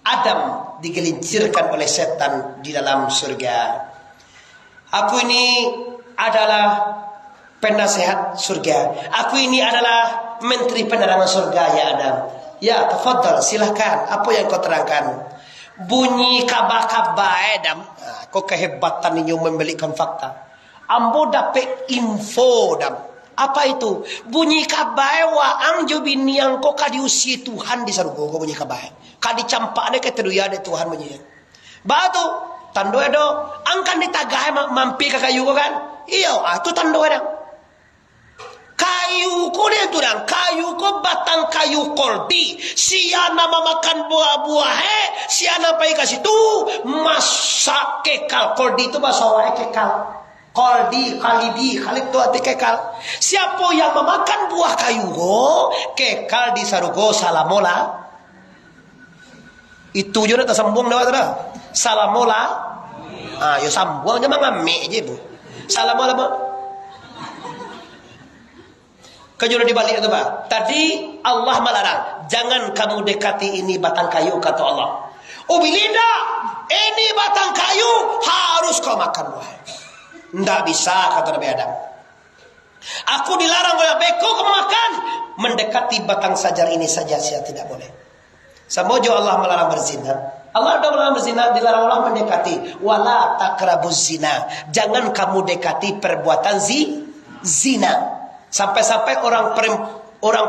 Adam digelincirkan oleh setan di dalam surga. Aku ini adalah penasehat surga. Aku ini adalah menteri penerangan surga ya Adam. Ya tafadhal silahkan. Apa yang kau terangkan? Bunyi kabar-kabar Adam. Kau kehebatan ini membelikan fakta. Ambo dapat info dam. Apa itu? Bunyi kabar waang jobini yang kau kadiusi Tuhan di surga. Kau bunyi kabar. Kadi campak ada keteruya ada Tuhan bunyi. Batu tando edo angkan ditagah mampir ke kayu kan? Iya, itu tando edo. Kayu ko dia tu dang. Kayu ko batang kayu koldi. Siana memakan buah-buah siana pai kasih tu masak kekal. Koldi itu bahasa wae kekal. Kaldi, kalidi, khalid tu arti kekal. Siapa yang memakan buah kayu go, kekal di sarugo salamola. Itu juga tak sambung dah dah. Salamola. Yo sambung aja mangame je bu. Salamola bu. Kejurah dibalik itu Pak. Tadi Allah melarang, jangan kamu dekati ini batang kayu kata Allah. Oh bilinda, ini batang kayu harus kau makan buah. Tidak bisa kata Nabi Adam. Aku dilarang oleh beko kamu makan. Mendekati batang sajar ini saja saya tidak boleh. Semoga Allah melarang berzina. Allah sudah melarang berzina, dilarang Allah mendekati. Wala taqrabuz zina. Jangan kamu dekati perbuatan zina. Sampai-sampai orang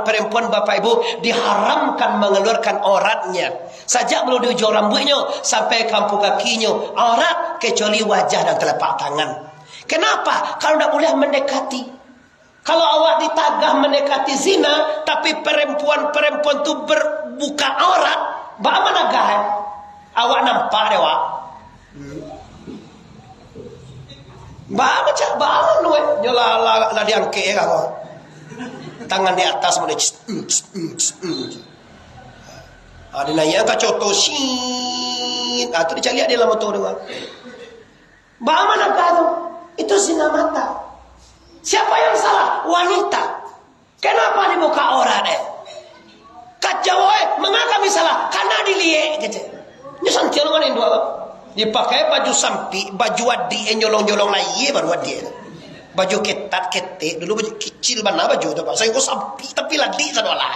perempuan Bapak Ibu diharamkan mengeluarkan auratnya. Sajak belum di ujung rambutnya sampai kampu kakinya aurat kecuali wajah dan telapak tangan. Kenapa? Kalau tidak boleh mendekati. Kalau awak ditagah mendekati zina, tapi perempuan-perempuan itu berbuka aurat, Ba managah. Awak nampak deh wak. Ba macam ba anu nyala la diangke kau. Tangan di atas mana. Ada nanya ka contoh sih. Tu dicari dia dalam motor dia. Ba managah tu? Itu zina mata. Siapa yang salah? Wanita. Kenapa dibuka orang deh? Kacau mengapa misalnya? Karena dilihat gitu. Ini santian kan Indo dipakai baju sampi, baju wadi nyolong-nyolong lagi baru wadi. Baju ketat dulu baju kecil mana baju tu pak. Saya kau sampi tapi ladi sana lah.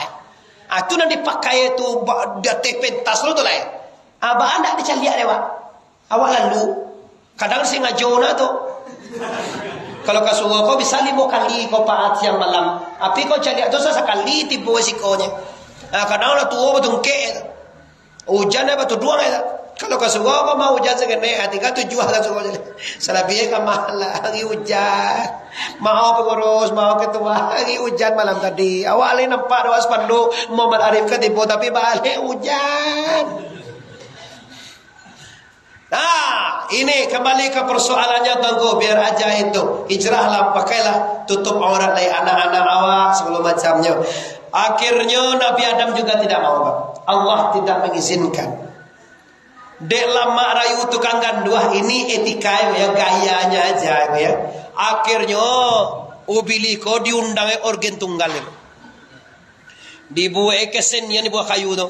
Itu nanti dipakai tu dia pentas lu tu lah. Abah anda dicari dia pak. Awak lalu kadang si ngajona tu. Kalau kasuwa kau bisa 5 kali kau paat siang malam. Tapi kau cari tu sekali tipu resikonya. Kadang orang tua betul ke. Hujan apa tu doang ya. Kalau kasuwa kau mau hujan segini, hati kau tu jual kasuwa je. Salah biar kau mahal hari hujan. Mau pengurus, mau ketua hari hujan malam tadi. Awalnya nampak doa spanduk Muhammad Arif ketipu tapi balik hujan. Nah, ini kembali ke persoalannya tunggu biar aja itu. Hijrahlah, pakailah tutup aurat dari anak-anak awak sebelum macamnya. Akhirnya Nabi Adam juga tidak mau. Allah tidak mengizinkan. Dek lama rayu tukang ganduah ini etika ya, gayanya aja ya. Akhirnya ubiliko diundang organ tunggal itu. Dibuat kesenian dibuat kayu tu.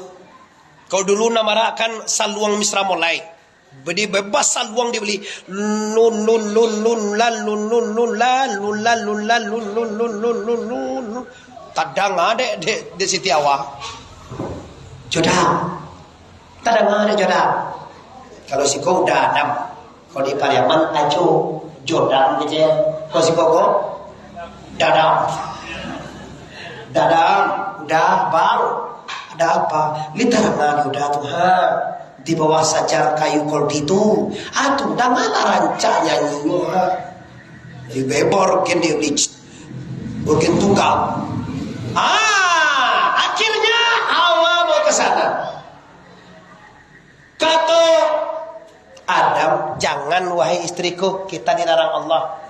Kau dulu namarakan saluang misra mulai. Beli bebas saluang dibeli lun lun lun lun lan lun lun lun la lun la lun la lun lun lun lun lun lun tadang ada de Siti Awak jodoh tadang ada jodoh kalau si kau dadam kalau di Pariaman ajo jodoh gitu ya kalau si kau dadam udah bang ada apa literangan udah Tuhan di bawah sajar kayu koldi itu atuh dah malah rancak nyanyinya di bebor gen di bukan tunggal akhirnya Hawa mau ke sana kata Adam jangan wahai istriku kita dilarang Allah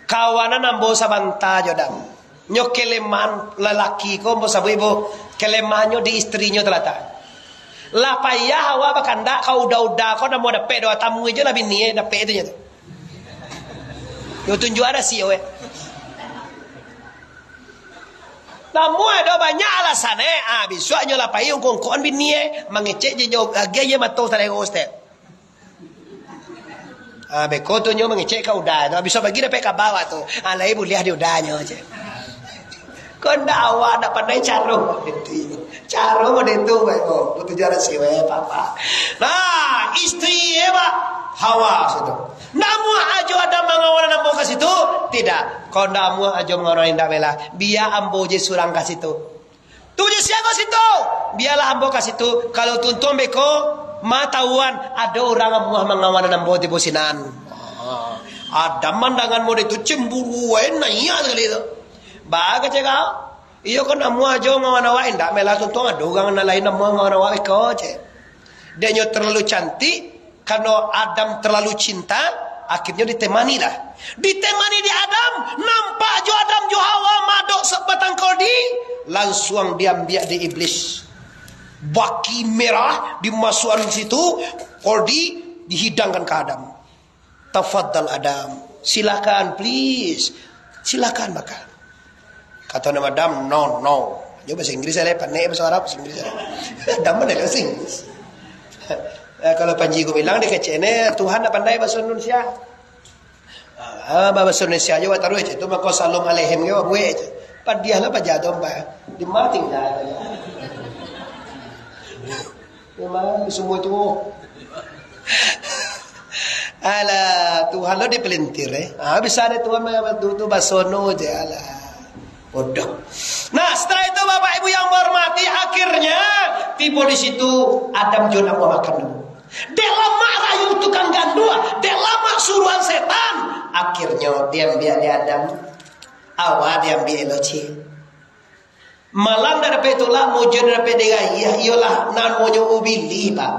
kawanan ambo sabanta jodam nyokeleman lelaki ko ambo sabu ibu kelemanyo di istrinya telata lah payah Hawa bakanda kau udah kau nak mau dapat doa tamu aja lah bini dapat itu je. Yo tunjuk ada sih we. Tamu ada banyak alasan besoknya lah payah kongkon bini mengecek je jauh gaya matau tadi hostel. Beko tu nyo mengecek kau udah, bisa bagi dapat ke bawah tu. Lai boleh dia udahnya aja. Kau ndak awak nak pandai caro. Caro pada itu baik kok. Itu jarak siwe papa. Nah, istri Hawa situ. Namu ajo ada mengawan ambo ke situ? Tidak. Kau namu ajo mengawan indah bela. Biar ambo je surang ke situ. Tu je siapa situ? Biarlah ambo ke situ. Kalau tuntun beko, matawan ada orang ambo mengawan ambo di bosinan. Ada mandangan mode itu cemburu enak sekali itu. Baga cakap, iyo kan amu aja ngawanawain, tak melah tuntung ada orang lain amu ngawanawain kau je. Dia nyo terlalu cantik, karena Adam terlalu cinta, akhirnya ditemani lah. Ditemani di Adam, nampak jo Adam jo Hawa madok sebatang koldi, langsung diambil di iblis. Baki merah dimasukkan situ, koldi dihidangkan ke Adam. Tafadhal Adam, silakan please, silakan makan. Kata nama Adam, no. Dia bahasa Inggris saya pandai bahasa Arab, bahasa Inggris saya. Adam mana bahasa Inggris? Kalau Panji ku bilang dia kecene Tuhan nak pandai bahasa Indonesia. Bahasa Indonesia aja taruh aja itu maka salam alaihim ge buat aja. Padiahlah pajadom ba. Di mana tinggal aja. Memang semua itu. Alah Tuhan lo dipelintir bisa ada Tuhan tu basono je alah. Bodoh. Nah setelah itu bapak ibu yang hormati akhirnya tiba di situ Adam Jonah mau makan dulu. Dia lama rayu tukang gandua, dia lama suruhan setan. Akhirnya dia ambil Adam, awal dia ambil Elohim. Malang dari petulah mujur dari pedega ialah nan monyo ubili pak.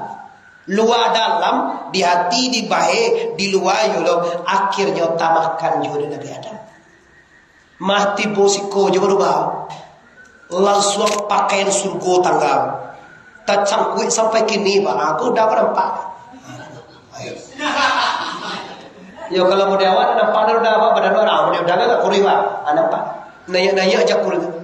Luar dalam di hati di bahe di luar yolo akhirnya tamakan jodoh Nabi Adam. Mati bosiko jodoh bau. Langsung pakaian surga tanggal. Tak cangkui sampai kini pak. Aku dah nampak. Ayo. Yo kalau mau dewan nampak dah apa badan orang mau dewan gak kuriwa. Nampak. Naya aja kuriwa.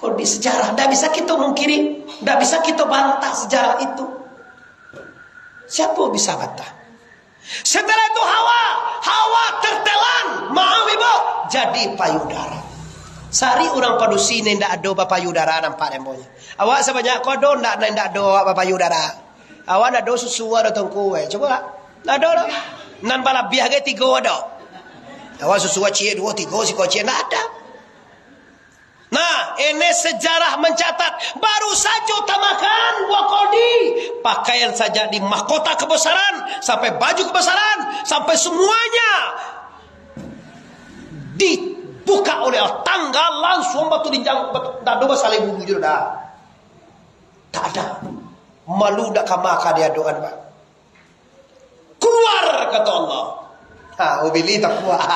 Di sejarah tidak bisa kita mungkiri, tidak bisa kita bantah sejarah itu. Siapa bisa bantah? Setelah itu Hawa tertelan, maaf ibu, jadi payudara. Sari orang pada sini tidak ada payudara nampak dembonya. Awak sebanyak kodo tidak ada payudara. Awak tidak ada susu ada tengkue. Coba tidak ada. Nan bala biaga 3 ada. Awak susu cie 2 3 si cie tidak ada. Nah, ini sejarah mencatat baru saja tamakan buah kodi. Pakaian saja di mahkota kebesaran, sampai baju kebesaran, sampai semuanya dibuka oleh tanggal langsung batu dijang tak ada saling bujur dah. Tak ada. Malu dak kamaka dia doan pak. Keluar kata Allah. Ubili tak kuat.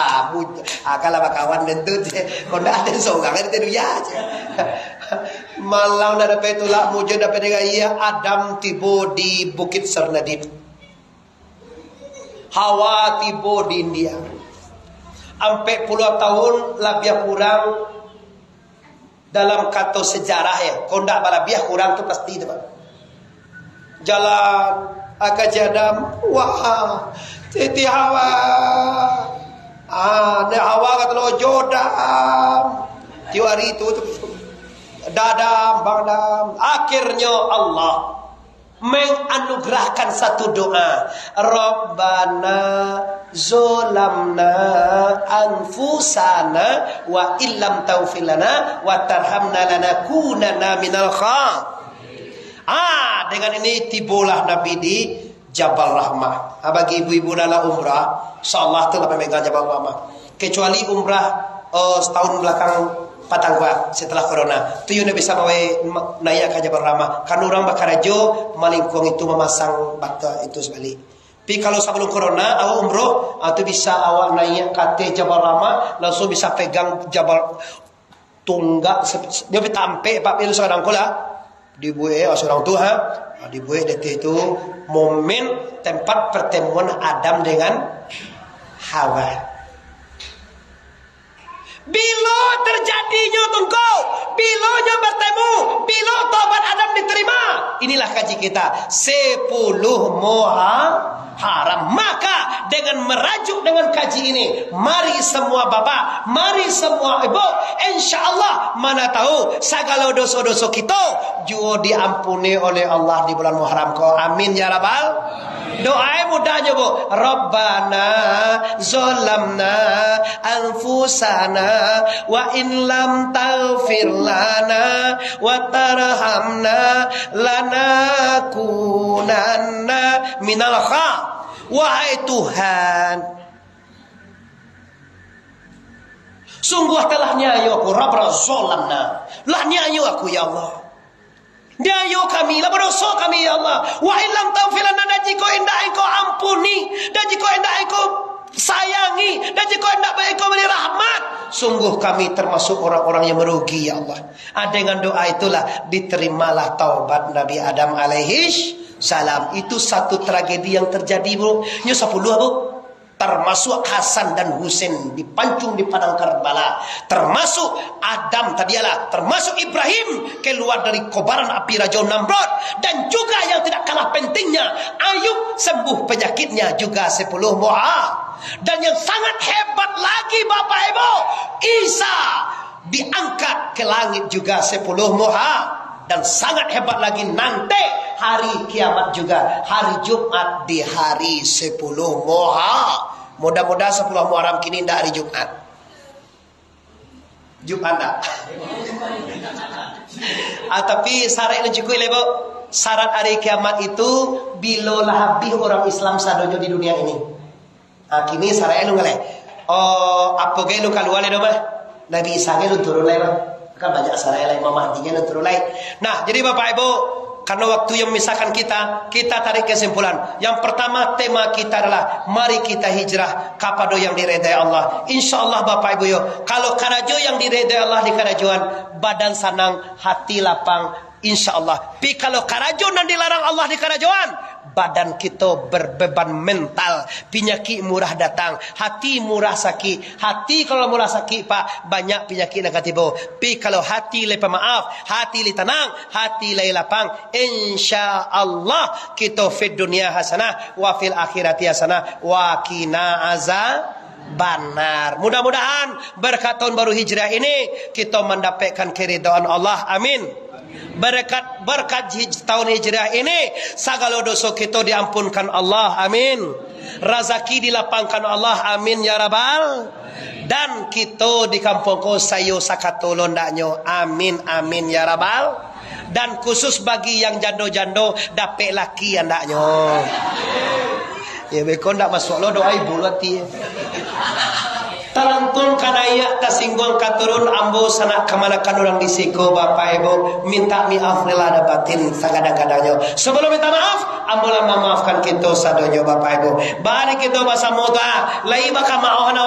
Kalau kawan tentu kalau ada seorang itu dia aja. Malau nada petulak mujud dapat dia Adam tibo di Bukit Sernadip. Hawa tibo di India. Sampai puluhan tahun lebih kurang dalam kata sejarah ya. Kondak balabiah kurang tu pasti itu pak. Jalan akajadam wah. Siti Hawa, ne Hawa kata lo jodam, tiwari itu dadam, bangdam. Akhirnya Allah menganugerahkan satu doa. Rabbana zolamna anfusana wa illam taufilana wa tarhamna lanakunanna minal dengan ini tibolah Nabi di Jabal Rahmah. Bagi ibu-ibu dalam umrah, insyaallah telah memegang Jabal Rahmah. Kecuali umrah setahun belakang patangwa setelah corona. Tu yuna bisa mawe naik ke Jabal Rahmah. Kan orang bakarajo malingkuang itu memasang bata itu sebalik. Tapi kalau sebelum corona awak umroh, tu bisa awak naik ke Jabal Rahmah, langsung bisa pegang Jabal tunggak. Dia tampe pak pilu sekarang kola. Dibuat seorang Tuhan, dibuat detik itu momen tempat pertemuan Adam dengan Hawa. Bila terjadinya tunggu, bilanya bertemu, bila taubat Adam diterima. Inilah kaji kita 10 haram. Maka dengan merajuk dengan kaji ini, mari semua bapak, mari semua ibu, insyaallah mana tahu segala dosa-dosa kita juga diampuni oleh Allah di bulan Muharram kau. Amin ya rabbal. Doa mudahnya bu. Rabbana zolamna anfusana wa in lam taghfir lana wa tarhamna lanakunanna minal khasirin. Wahai Tuhan, sungguh telah nyayo aku Rabbana zolamna, lah nyayo aku ya Allah. Nyayo kami, lah berdosa kami ya Allah. Wa illam taghfir lana, dan jika hendak Engkau ampuni, dan jika hendak Engkau sayangi, dan jika hendak Engkau beri rahmat, sungguh kami termasuk orang-orang yang merugi ya Allah. Dengan doa itulah diterimalah taubat Nabi Adam alaihi salam. Itu satu tragedi yang terjadi bro. Nya 10 bu. Termasuk Hasan dan Husain dipancung di padang Karbala. Termasuk Adam tadialah. Termasuk Ibrahim keluar dari kobaran api Raja Namrud. Dan juga yang tidak kalah pentingnya, Ayub sembuh penyakitnya juga 10 Dan yang sangat hebat lagi Bapak Ibu, Isa diangkat ke langit juga 10 Dan sangat hebat lagi nanti hari kiamat juga, hari Jumat di hari 10 Mudah-mudahan 10 Muharram kini tidak hari Jumat. Jumat tak? Tapi syarat ini cukup lebo. Syarat hari kiamat itu bila habis orang Islam sadonya di dunia ini. Kini syarat ini ngeleh. Apa gaya lu keluar le domah? Nabi Isa ge turun lain kan banyak saraya lain Imam Mahdi ge turun lain. Nah, jadi Bapak Ibu, karena waktu yang memisahkan kita tarik kesimpulan. Yang pertama tema kita adalah mari kita hijrah kepada yang diredai Allah. Insyaallah Bapak Ibu yo, kalau karajo yang diredai Allah di karajoan, badan senang, hati lapang, insyaallah. Tapi kalau karajo yang dilarang Allah di karajoan, badan kita berbeban mental, penyakit murah datang, hati murah sakit. Hati kalau murah sakit Pak, banyak penyakit negatif. Tapi kalau hati le pemaaf, hati le tenang, hati le lapang, insyaallah kita fid dunia hasanah wa fil akhirati hasanah wa qina azabannar. Mudah-mudahan berkat tahun baru hijrah ini kita mendapatkan keridhaan Allah. Amin. Berkat tahun hijrah ini segala dosa kita diampunkan Allah. Amin. Rezeki dilapangkan Allah. Amin ya rabbal. Dan kita di kampung ko sayo sakatulon daknyo. Amin amin ya rabbal. Dan khusus bagi yang jando-jando dapat laki andaknyo. Ya bekon ndak masuk lo doa ibu lati. Talantun kanaya tasinggung katurun ambo sanak kemanakan orang disiko Bapak Ibu, minta maaf rela ada batin sagadang-gadangnya. Sebelum minta maaf, ambo lama maafkan kita sadonyo Bapak Ibu. Bari kita bahasa muda, lai baka maohna